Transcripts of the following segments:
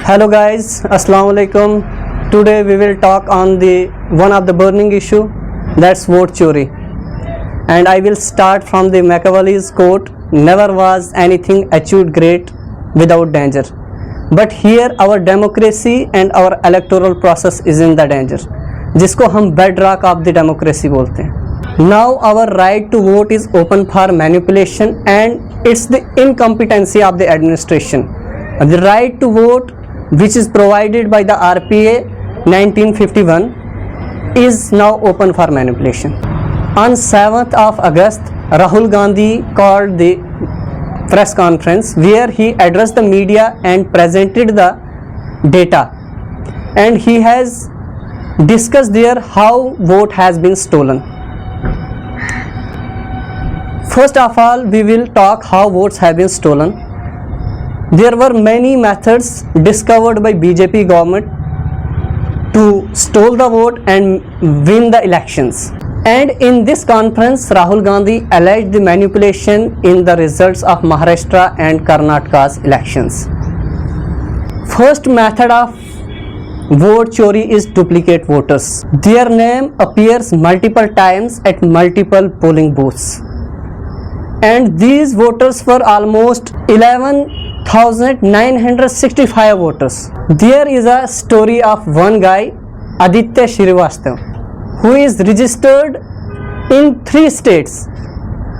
Hello guys, Assalamu alaikum. Today we will talk on the one of the burning issue, that's vote chori. And I will start from the Machiavelli's quote, never was anything achieved great without danger. But here our democracy and our electoral process is in the danger, जिसको हम bedrock of the democracy बोलते हैं. Now our right to vote is open for manipulation and it's the incompetency of the administration. The right to vote, which is provided by the RPA 1951, is now open for manipulation. On 7th of August, Rahul Gandhi called the press conference where he addressed the media and presented the data, and he has discussed there how vote has been stolen. First of all, we will talk how votes have been stolen. There were many methods discovered by BJP government to steal the vote and win the elections. And in this conference, Rahul Gandhi alleged the manipulation in the results of Maharashtra and Karnataka's elections. First method of vote chori is duplicate voters. Their name appears multiple times at multiple polling booths. And these voters were almost 11,965 voters. There is a story of one guy, Aditya Shrivastava, who is registered in 3 states,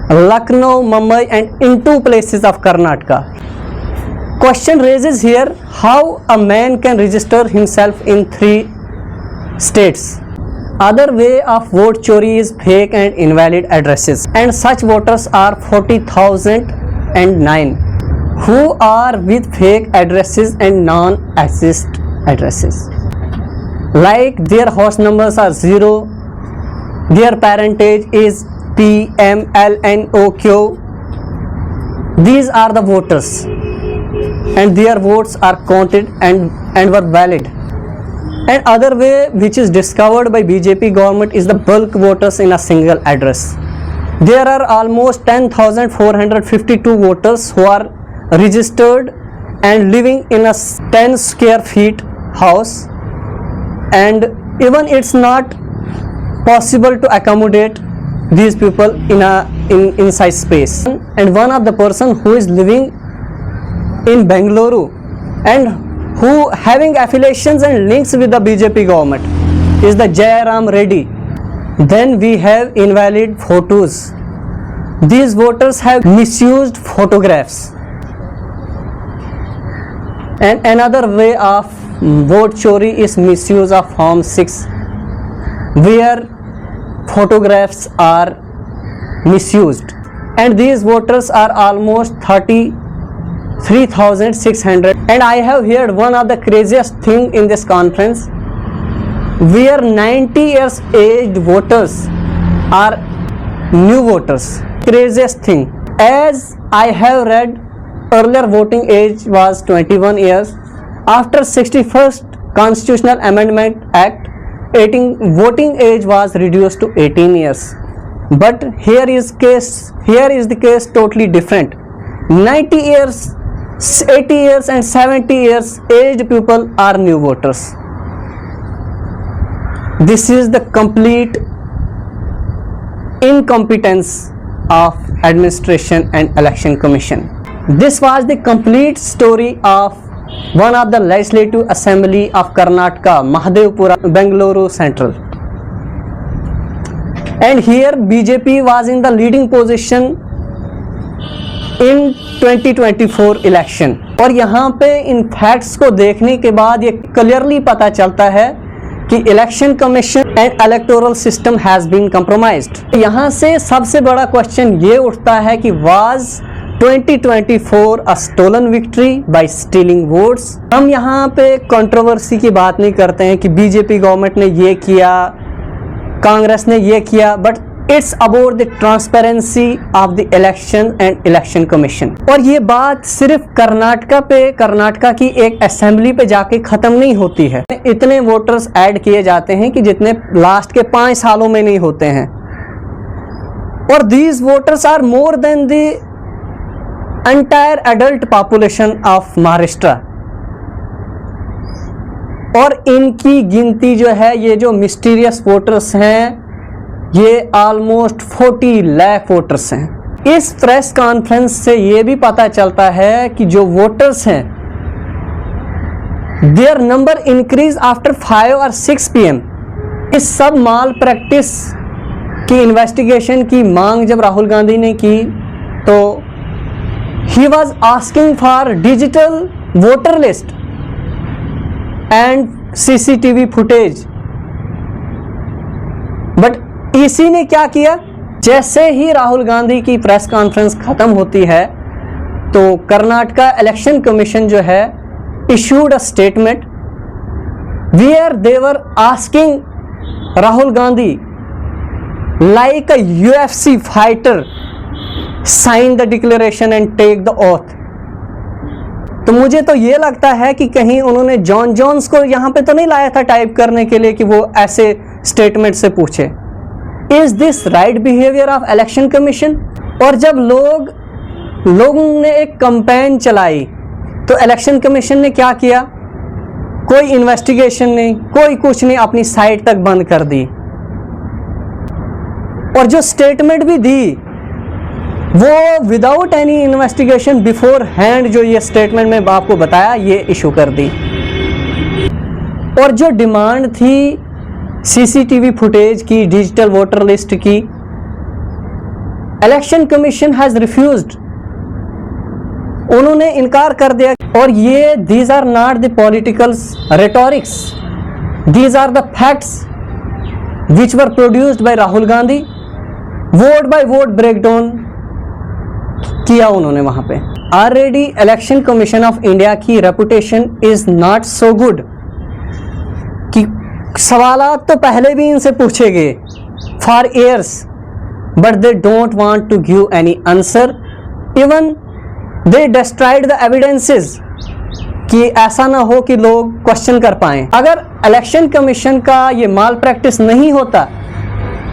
Lucknow, Mumbai and in 2 places of Karnataka. Question raises here, how a man can register himself in 3 states? Other way of vote chori is fake and invalid addresses, and such voters are 40,009 who are with fake addresses and non-exist addresses. Like their house numbers are 0, their parentage is PMLNOQ. These are the voters, and their votes are counted and were valid. And other way which is discovered by BJP government is the bulk voters in a single address. There are almost 10,452 voters who are registered and living in a 10 square feet house, and even it's not possible to accommodate these people in inside space. And one of the person who is living in Bengaluru and who having affiliations and links with the BJP government is the Jairam Reddy. Then we have invalid photos. These voters have misused photographs. And another way of vote chori is misuse of Form 6, where photographs are misused. And these voters are almost 3,600. And I have heard one of the craziest thing in this conference, where 90 years aged voters are new voters. Craziest thing. As I have read, earlier voting age was 21 years. After 61st Constitutional Amendment Act, voting age was reduced to 18 years. But here is the case totally different. 90 years, 80 years and 70 years aged people are new voters. This is the complete incompetence of administration and election commission. This was the complete story of one of the legislative assembly of Karnataka, Mahadevpura, Bengaluru Central. And here BJP was in the leading position in 2024 election. और यहाँ पे इन facts को देखने के बाद ये clearly पता चलता है कि election commission and electoral system has been compromised. यहाँ से सबसे बड़ा क्वेश्चन ये उठता है कि was 2024 a stolen victory by stealing votes. हम यहाँ पे कंट्रोवर्सी की बात नहीं करते हैं कि बीजेपी गवर्नमेंट ने ये किया, कांग्रेस ने ये किया, but it's about the transparency of the election and election commission. और ये बात सिर्फ कर्नाटका की एक असेंबली पे जाके खत्म नहीं होती है. इतने वोटर्स ऐड किए जाते हैं कि जितने लास्ट के 5 सालों में नहीं होते हैं. और these voters are more than the entire adult population of Maharashtra. और इनकी गिनती जो है, ये जो मिस्टीरियस वोटर्स हैं, ये ऑलमोस्ट 40 लाख वोटर्स हैं। इस प्रेस कॉन्फ्रेंस से ये भी पता चलता है कि जो वोटर्स हैं, देयर नंबर इंक्रीज आफ्टर 5 और 6 PM। इस सब माल प्रैक्टिस की इन्वेस्टिगेशन की मांग जब राहुल गांधी ने की तो he was asking for digital voter list and CCTV footage. But इसी ने क्या किया, जैसे ही राहुल गांधी की प्रेस कॉन्फ्रेंस खत्म होती है तो कर्नाटका इलेक्शन कमीशन जो है issued a statement where they were asking Rahul Gandhi like a UFC fighter sign the declaration and take the oath। तो मुझे तो ये लगता है कि कहीं उन्होंने जॉन जोन्स को यहाँ पे तो नहीं लाया था टाइप करने के लिए कि वो ऐसे स्टेटमेंट से पूछे। Is this right behaviour of election commission? और जब लोगों ने एक कैंपेन चलाई तो इलेक्शन कमीशन ने क्या किया? कोई इन्वेस्टिगेशन नहीं, कोई कुछ नहीं, अपनी साइट तक बंद कर दी। और जो स्टेटमेंट भी दी वो without any investigation before hand, जो ये स्टेटमेंट में आपको बताया, ये इशू कर दी। और जो डिमांड थी CCTV फुटेज की, डिजिटल वोटर लिस्ट की, इलेक्शन कमीशन हैज रिफ्यूज्ड, उन्होंने इनकार कर दिया। और ये these are not the political rhetorics, these are the facts which were produced by Rahul Gandhi. Vote by vote breakdown किया उन्होंने वहां पे। Already election commission of India की reputation is not so good कि सवालात तो पहले भी इनसे पूछे गए for years, but they don't want to give any answer. Even they destroyed the evidences कि ऐसा ना हो कि लोग क्वेश्चन कर पाएं। अगर इलेक्शन कमीशन का ये माल प्रैक्टिस नहीं होता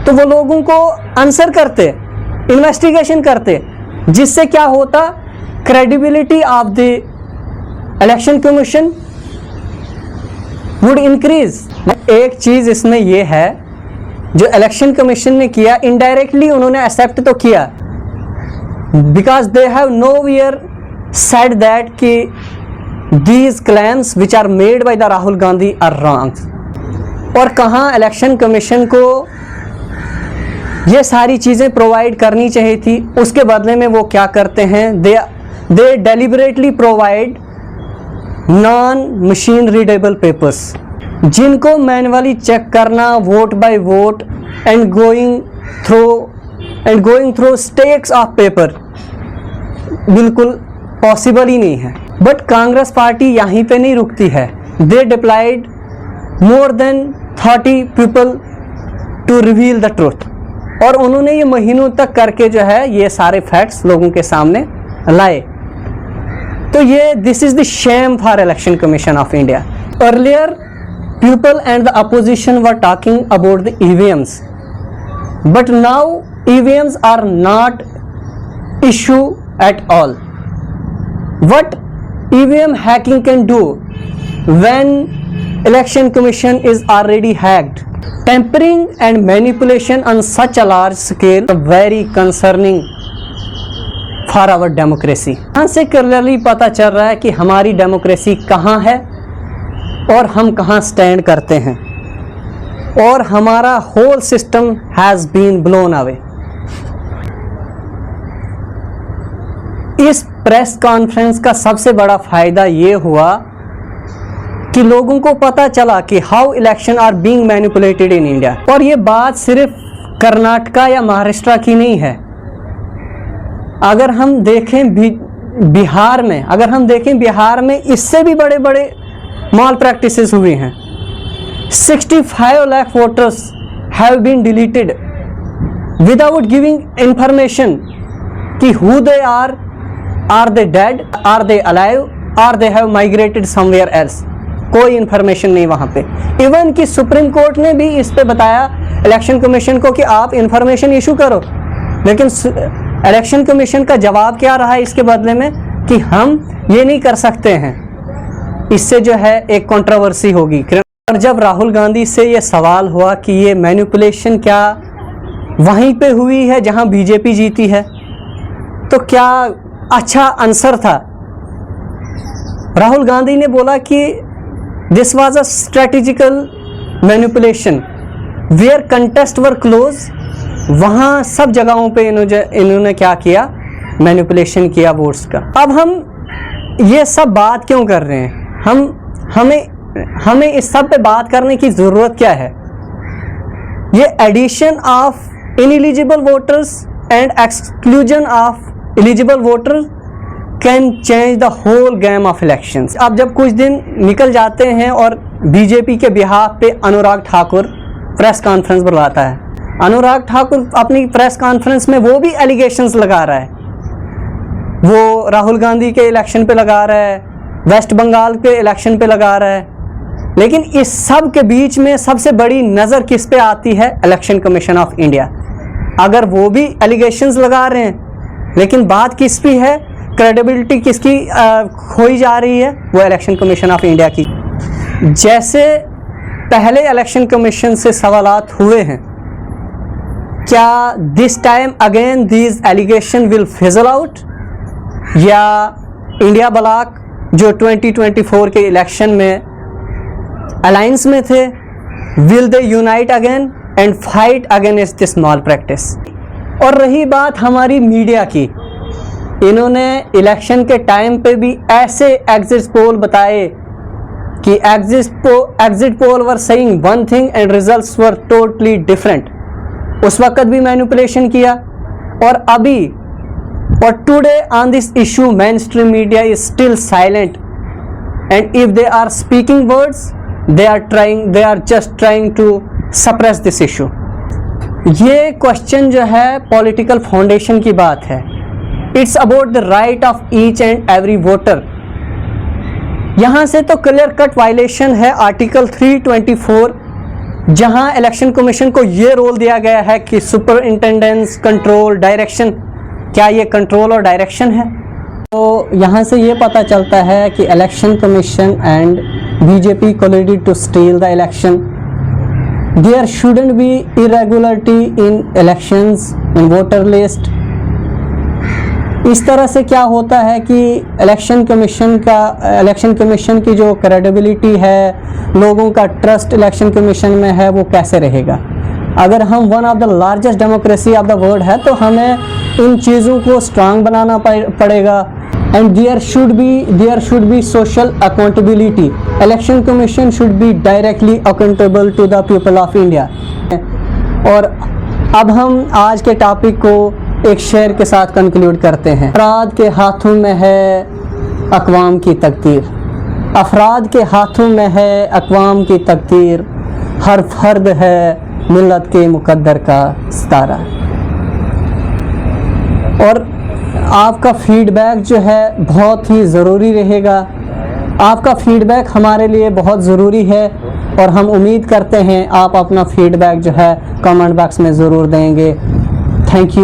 तो वो लोगों को आंसर करते, इन्वेस्टिगेशन करते, जिससे क्या होता, credibility of the election commission would increase. एक चीज इसमें यह है जो इलेक्शन कमीशन ने किया, इनडायरेक्टली उन्होंने एक्सेप्ट तो किया, because they have nowhere said that कि these claims which are made by the Rahul Gandhi are wrong. और कहाँ इलेक्शन कमीशन को ये सारी चीज़ें प्रोवाइड करनी चाहिए थी, उसके बदले में वो क्या करते हैं, they deliberately provide non machine readable papers, जिनको मैनुअली चेक करना vote by vote and going through stacks of paper बिल्कुल पॉसिबल ही नहीं है। बट कांग्रेस पार्टी यहीं पे नहीं रुकती है, they deployed more than 30 people to reveal the truth. और उन्होंने ये महीनों तक करके जो है ये सारे फैक्ट्स लोगों के सामने लाए। तो ये this is the Shem for election commission of India. Earlier people and the opposition were talking about the EVMs, but now EVMs are not issue at all. What EVM hacking can do when election commission is already hacked? Tampering and manipulation on such a large scale are very concerning for our democracy. यहाँ से clearly पता चल रहा है कि हमारी democracy कहाँ है और हम कहाँ स्टैंड करते हैं, और हमारा whole system has been blown away. इस प्रेस कॉन्फ्रेंस का सबसे बड़ा फायदा ये हुआ कि लोगों को पता चला कि how election are being manipulated in India. और ये बात सिर्फ कर्नाटका या महाराष्ट्र की नहीं है। अगर हम देखें बिहार में इससे भी बड़े बड़े माल प्रैक्टिसेस हुए हैं। 65 lakh voters have been deleted without giving information कि who they are they dead, are they alive, are they have migrated somewhere else. कोई इंफॉर्मेशन नहीं वहां पे। इवन कि सुप्रीम कोर्ट ने भी इस पे बताया इलेक्शन कमीशन को कि आप इंफॉर्मेशन इशू करो, लेकिन इलेक्शन कमीशन का जवाब क्या रहा है इसके बदले में कि हम ये नहीं कर सकते हैं। इससे जो है एक कंट्रोवर्सी होगी। और जब राहुल गांधी से ये सवाल हुआ कि ये मैनिपुलेशन क्या वहीं पे हुई है जहां बीजेपी जीती है, तो क्या अच्छा आंसर था। राहुल गांधी ने बोला कि this was a strategical manipulation where contest were close. वहाँ सब जगहों पे इन्होंने क्या किया, मैनिपुलेशन किया वोट्स का। अब हम ये सब बात क्यों कर रहे हैं, हमें इस सब पे बात करने की ज़रूरत क्या है। ये addition of ineligible voters and exclusion of eligible voters can change the whole game of elections. अब जब कुछ दिन निकल जाते हैं और बीजेपी के बिहाफ पे अनुराग ठाकुर प्रेस कॉन्फ्रेंस बुलाता है, अनुराग ठाकुर अपनी प्रेस कॉन्फ्रेंस में वो भी एलिगेशंस लगा रहा है, वो राहुल गांधी के इलेक्शन पे लगा रहा है, वेस्ट बंगाल के इलेक्शन पे लगा रहा है, लेकिन इस सब के बीच में सबसे बड़ी नज़र किस पे आती है, इलेक्शन कमीशन ऑफ इंडिया। अगर वो भी एलिगेशंस लगा रहे हैं लेकिन बात किस पे है, क्रेडिबिलिटी किसकी खोई जा रही है, वो इलेक्शन कमीशन ऑफ इंडिया की। जैसे पहले इलेक्शन कमीशन से सवालात हुए हैं, क्या this time again these allegation will fizzle out, या इंडिया ब्लॉक जो 2024 के इलेक्शन में अलायंस में थे, will they unite again and fight against this malpractice. और रही बात हमारी मीडिया की, इन्होंने इलेक्शन के टाइम पे भी ऐसे एग्जिट पोल बताए कि exit poll were saying one thing and results were totally different. उस वक्त भी मैनिपुलेशन किया। और अभी और today on this issue mainstream media is still silent, and if they are speaking words they are just trying to suppress this issue। ये question जो है पॉलिटिकल फाउंडेशन की बात है। It's about the right of each and every voter. यहाँ से तो clear cut violation है आर्टिकल 324, जहाँ इलेक्शन कमीशन को ये रोल दिया गया है कि सुपरिंटेंडेंस, कंट्रोल, डायरेक्शन। क्या ये कंट्रोल और डायरेक्शन है? तो यहाँ से ये पता चलता है कि election commission and BJP colluded to steal the election। There shouldn't be irregularity in elections, in voter list। इस तरह से क्या होता है कि इलेक्शन कमीशन की जो क्रेडिबिलिटी है, लोगों का ट्रस्ट इलेक्शन कमीशन में है, वो कैसे रहेगा। अगर हम one of the largest democracy of the world है तो हमें इन चीज़ों को स्ट्रांग बनाना पड़ेगा। And there should be social accountability। Election Commission should be directly accountable to the people of India। और अब हम आज के टॉपिक को एक शेर के साथ कंक्लूड करते हैं। अफराद के हाथों में है अक़वाम की तकदीर, अफराद के हाथों में है अक़वाम की तकदीर, हर फर्द है मिल्लत के मुक़द्दर का सितारा। और आपका फीडबैक जो है बहुत ही ज़रूरी रहेगा। आपका फीडबैक हमारे लिए बहुत ज़रूरी है और हम उम्मीद करते हैं आप अपना फीडबैक जो है कमेंट बॉक्स में ज़रूर देंगे। Thank you.